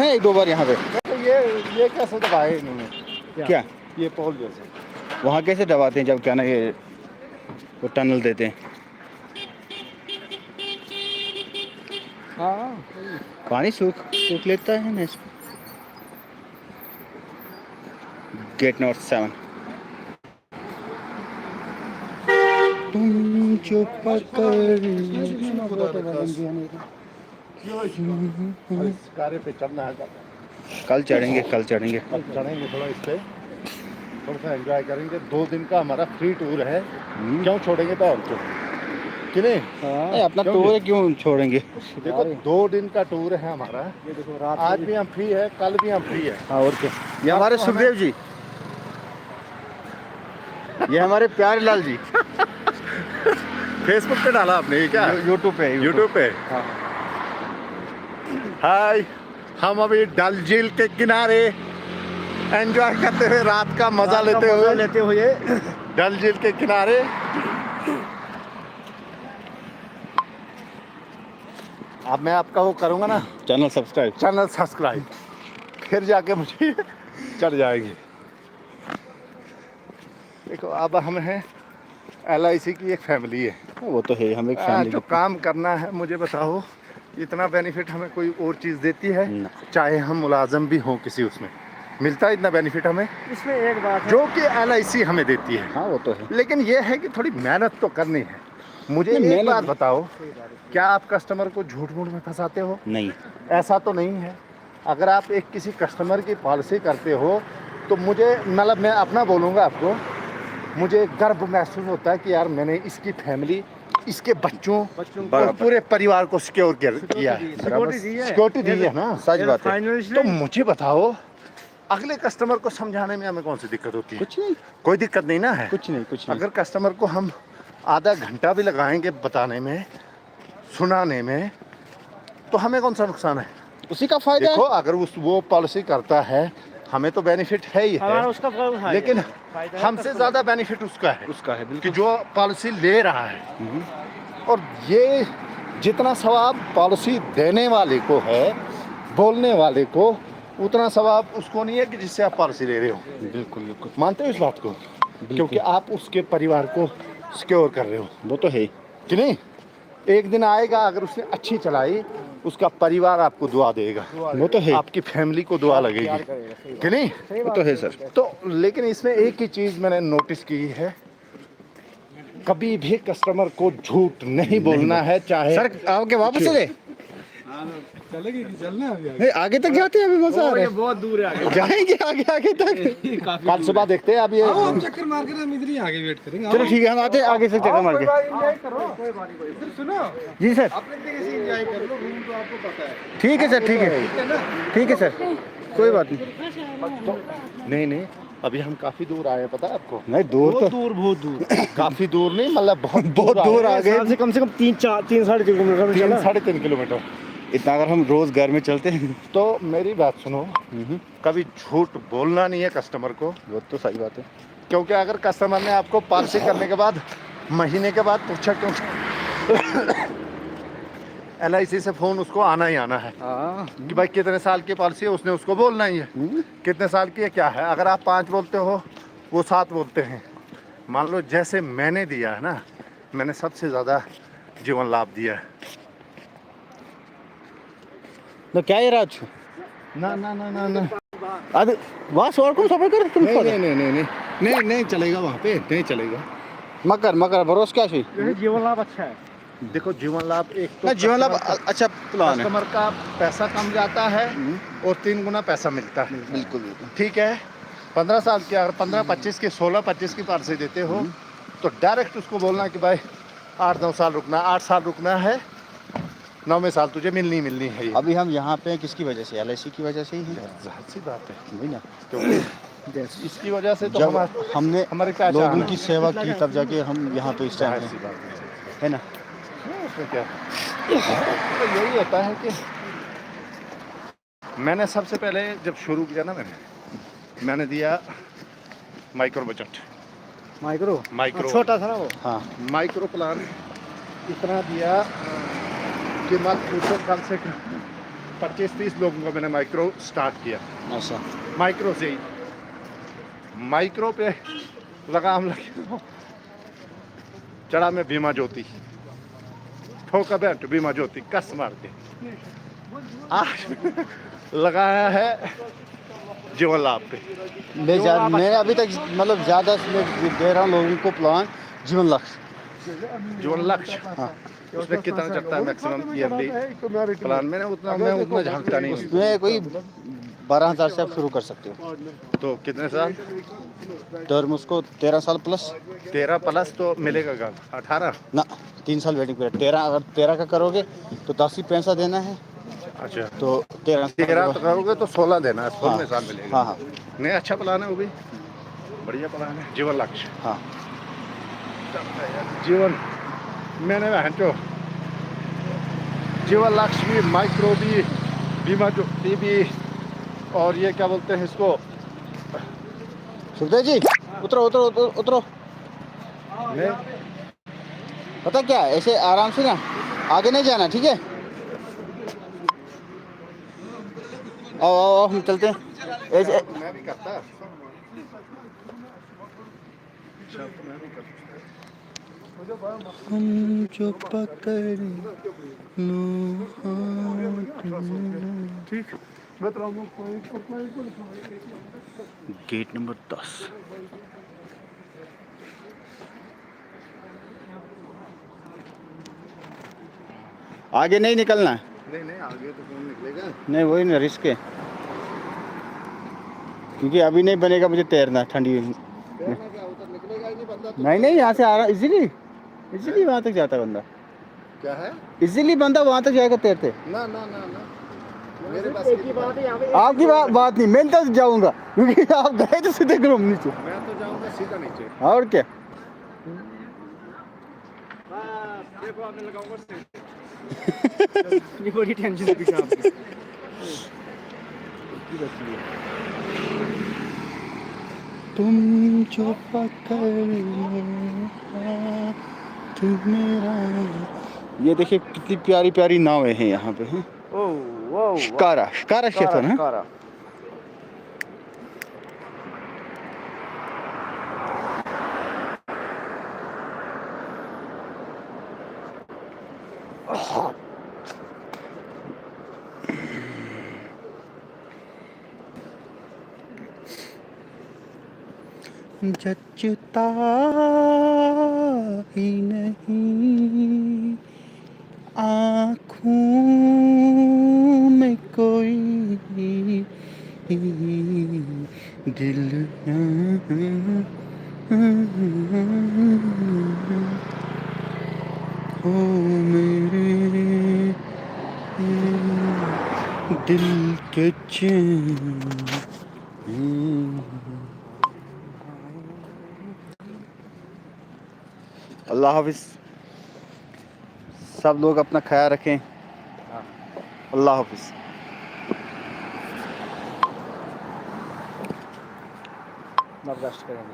है एक दो बार यहाँ पे। तो ये कैसे दबाए इन्होंने? क्या ये पोल जैसे वहाँ कैसे दबाते हैं जब क्या ना ये वो टनल देते हैं? हाँ पानी सूख सूख लेता है ना इसको। Get number 7। तुम चुप कर इस कार्य पे चढ़ना है। कल चढ़ेंगे कल चढ़ेंगे। चढ़ेंगे थोड़ा इस पे, थोड़ा सा एंजॉय करेंगे। 2 दिन का हमारा फ्री टूर है, क्यों छोड़ेंगे तो हमको कि नहीं? नहीं अपना टूर क्यों छोड़ेंगे? देखो 2 दिन का टूर है हमारा। ये देखो रात आज भी हम फ्री है, कल भी हम फ्री है। हाँ और क्या। ये हमारे सुखदेव जी, ये हमारे प्यारे लाल जी। फेसबुक पे डाला आपने ये क्या? यूट्यूब पे। यूट्यूब पे। हाय, हम अभी डल झील के किनारे एंजॉय करते हुए रात का मजा लेते हुए डल झील के किनारे। अब मैं आपका वो करूँगा ना, चैनल सब्सक्राइब, फिर जाके मुझे चढ़ जाएगी। देखो अब हम हैं LIC की एक फैमिली है। वो तो है, हम एक फैमिली। जो काम करना है मुझे बताओ, इतना बेनिफिट हमें कोई और चीज़ देती है? चाहे हम मुलाजम भी हों किसी, उसमें मिलता है इतना बेनिफिट हमें? इसमें एक बात है जो कि LIC हमें देती है। हाँ वो तो है, लेकिन ये है कि थोड़ी मेहनत तो करनी है। मुझे एक बात बताओ, क्या आप कस्टमर को झूठ मूठ में फंसाते हो? नहीं, ऐसा तो नहीं है। अगर आप एक किसी कस्टमर की पॉलिसी करते हो तो मुझे, मतलब मैं अपना बोलूँगा आपको, मुझे गर्व महसूस होता है कि यार मैंने इसकी फैमिली, इसके बच्चों और पूरे परिवार को सिक्योर किया है, सिक्योरिटी दी है ना। सच बात है। तो मुझे बताओ, अगले कस्टमर को समझाने में हमें कौन सी दिक्कत होती है? कुछ नहीं, कोई दिक्कत नहीं ना है। कुछ नहीं। अगर कस्टमर को हम आधा घंटा भी लगाएंगे बताने में, सुनाने में, तो हमें कौन सा नुकसान है? उसी का फायदा देखो अगर वो पॉलिसी करता है, हमें तो बेनिफिट है ही है, उसका है, लेकिन हमसे ज़्यादा बेनिफिट उसका है कि जो पॉलिसी ले रहा है। और ये जितना सवाब पॉलिसी देने वाले को है, बोलने वाले को, उतना सवाब उसको नहीं है कि जिससे आप पॉलिसी ले रहे हो। बिल्कुल। मानते हो इस बात को? क्योंकि आप उसके परिवार को सिक्योर कर रहे हो। वो तो है कि नहीं? एक दिन आएगा, अगर उसने अच्छी चलाई, उसका परिवार आपको दुआ देगा। वो तो है, आपकी फैमिली को दुआ लगेगी कि नहीं? वो तो है सर। तो लेकिन इसमें एक ही चीज़ मैंने नोटिस की है, कभी भी कस्टमर को झूठ नहीं बोलना है। चाहे सर आओगे वापस चले, चलेगी कि चलना है? नहीं आगे तक जाते हैं, अभी मजा आ रहा है। बहुत दूर है आगे, जाएंगे आगे तक। कल सुबह देखते हैं। अब ये हम चक्कर मार के हम इधर ही आगे वेट करेंगे। चलो ठीक है, हम आते हैं आगे से चक्कर मार के। सुनो, जी सर, अपने तरीके से एंजॉय कर लो, रूम तो आपको पता है। ठीक है सर, ठीक है सर, कोई बात नहीं। नहीं, अभी हम काफी दूर आए हैं, पता है आपको? नहीं दूर तो बहुत दूर काफी दूर नहीं, मतलब बहुत दूर आ गए। से कम 3 साढ़े 3 किलोमीटर 3-3.5 किलोमीटर। इतना अगर हम रोज घर में चलते हैं तो मेरी बात सुनो, कभी झूठ बोलना नहीं है कस्टमर को। वो तो सही बात है। क्योंकि अगर कस्टमर ने आपको पॉलिसी करने के बाद महीने के बाद पूछा क्यों, LIC से फ़ोन उसको आना ही आना है कि भाई कितने साल की पॉलिसी है, उसने उसको बोलना ही है। कितने साल की है, क्या है। अगर आप 5 बोलते हो, वो 7 बोलते हैं। मान लो जैसे मैंने दिया है ना, मैंने सबसे ज़्यादा जीवन लाभ दिया है। तो क्या ये राज ना अरे वहाँ और कौन सफर कर तुम? नहीं चलेगा, वहाँ पे नहीं चलेगा। मकर भरोसा क्या चाहिए? जीवन लाभ अच्छा है। देखो जीवन लाभ एक तो जीवन लाभ अच्छा प्लान है। कस्टमर का पैसा कम जाता है और 3 गुना पैसा मिलता है। बिल्कुल। ठीक है, 15 साल की, अगर 15-25 की, 16-25 की पॉलिसी देते हो तो डायरेक्ट उसको बोलना कि भाई 8-9 साल रुकना, 8 साल रुकना है, 9वें साल तुझे मिलनी है ये। अभी हम यहाँ पे किसकी वजह से? LIC की वजह से ही है। जाहिर सी बात है, वही ना, क्योंकि इसकी वजह से तो जब हमने हमारी पहचान लोगों है। की सेवा की, तब जाके हम यहाँ पे इस टाइम जाहिर सी बात है ना। उसमें क्या, तो यही होता है कि मैंने सबसे पहले जब शुरू किया ना, मैंने दिया माइक्रो बजट। माइक्रो छोटा था ना वो। हाँ, माइक्रो प्लान इतना दिया कि मत पूछो, कम से कम 25-30 लोगों का मैंने माइक्रो स्टार्ट किया, अच्छा माइक्रो से ही। माइक्रो पे लगाम लगे, चढ़ा मैं बीमा ज्योति, ठोका बैठ बीमा ज्योति, कस मार के आज लगाया है जीवन लाभ पे। मैं अभी तक मतलब ज़्यादा दे रहा हूँ लोगों को प्लान जीवन लक्ष्य। जीवन लक्ष्य, हाँ उसमें कितना चढ़ता है मैक्सिमम ईयरली प्लान? मैं उतना झांकता नहीं हूँ। उसमें कोई 12,000 से आप शुरू कर सकते हो। तो कितने साल? टर्म उसको 13 साल प्लस। 13 प्लस तो मिलेगा का 18 ना 3 साल वेटिंग पीरियड। 13 अगर 13 का करोगे तो 10 ही पैसा देना है। अच्छा, तो 13 तो करोगे तो 16 देना है, 16वें साल मिलेगा। हाँ हाँ नहीं, अच्छा प्लान है वो भी, बढ़िया प्लान है जीवन लक्ष्य। हाँ जीवन मैंने जो जीवन लक्ष्य भी, माइक्रो भी, बीमा ज्योति भी, और ये क्या बोलते हैं इसको, सुखदेव जी उतरो उतरो उतरो उतरो। नहीं पता क्या ऐसे आराम से ना आगे नहीं जाना, ठीक है? आओ आओ आओ हम चलते हैं ऐसे। मैं भी करता। हम जो पकड़ लो ठीक, मैं तो गेट नंबर 10। आगे नहीं निकलना। नहीं नहीं, आगे तो कौन निकलेगा? नहीं वही ना रिस्क है, क्योंकि अभी नहीं बनेगा मुझे तैरना ठंडी। क्या उधर निकलेगा ही नहीं बंदा तो। नहीं नहीं यहाँ से आ रहा इजीली, इजीली वहाँ तक जाता बंदा, क्या है? इजीली बंदा वहाँ तक जाएगा तैरते। ना ना ना ना, मेरे पास की बात है। आपकी बात नहीं, मैं तो जाऊँगा क्योंकि आप गए तो सीधे ग्रुप नीचे। मैं तो जाऊंगा सीधा नीचे। और क्या देखो आपने लगाऊंगा ये बड़ी टेंशन है पीछे आपकी। तुम जो पकड़ लो हाथ मेरा। ये देखिए कितनी प्यारी प्यारी नावें हैं यहाँ पे हैं। शिकारा, शिकारा क्षेत्र है ना। जचता ही नहीं आँखों में कोई दिल हो मेरे दिल के चैन। अल्लाह हाफिज़। सब लोग अपना ख्याल रखें। अल्लाह हाफिज़। अब रेस्ट करेंगे।